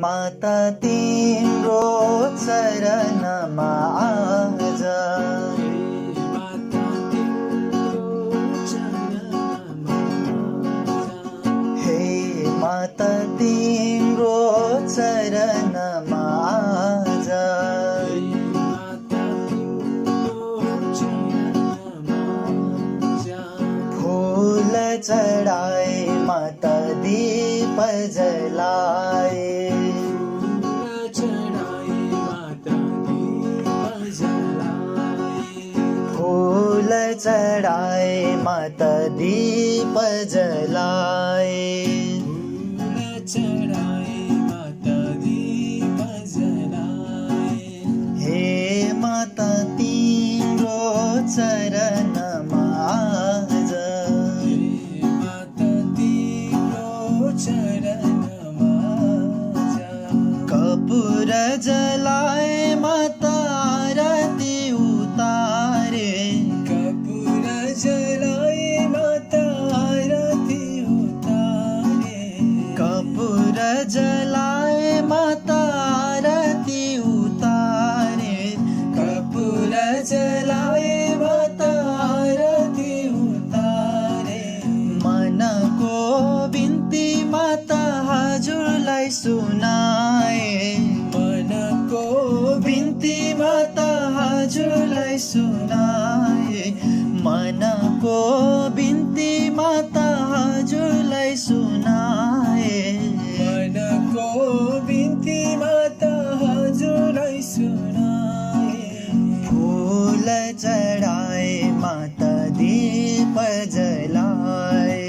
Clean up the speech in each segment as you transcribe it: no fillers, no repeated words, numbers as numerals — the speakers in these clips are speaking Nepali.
माता तिम्रो चरणमा आज हे माता तिम्रो चरणमा आज फूल चढाए माता दीप जलाए फूल चढ़ाए माता दीप जलाए हे माता तिम्रो चरणमा आज कपूर जलाए माता आरती उतारे कपूर जलाए माता आरती उतारे कपूर जलाए माता आरती उतारे मनको बिन्ती माता हजुरलाई सुनाए मनको बिन्ती माता हजुरलाई सुनाए मनको बिन्ती माता हजुरलाई सुनाए मनको बिन्ती माता हजुरलाई सुनाए फूल चढाए माता दीप जलाए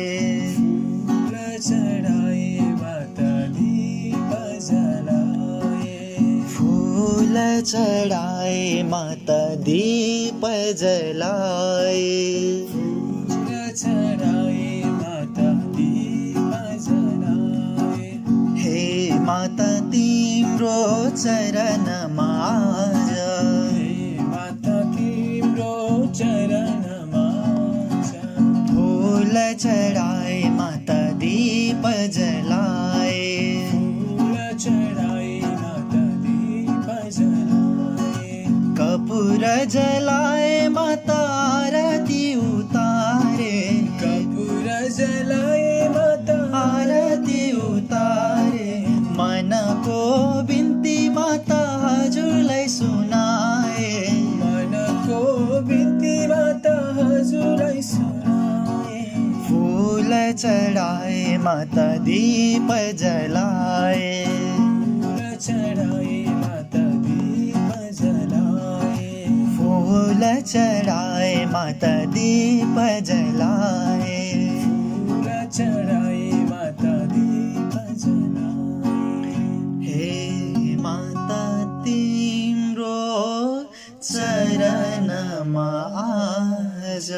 फूल चढाए माता दीप जलाए हे माता तिम्रो चरणमा आज फूल चढाए माता दीप जलाए कपूर जलाए माता आरती उतारे कपूर जलाए माता आरती उतारे मनको बिन्ती माता हजुरलाई सुनाए मनको बिन्ती माता हजुरलाई सुनाए फूल चढाए माता दीप जलाए फूल चढ़ाए माता दीप जलाए हे माता तिम्रो चरणमा आज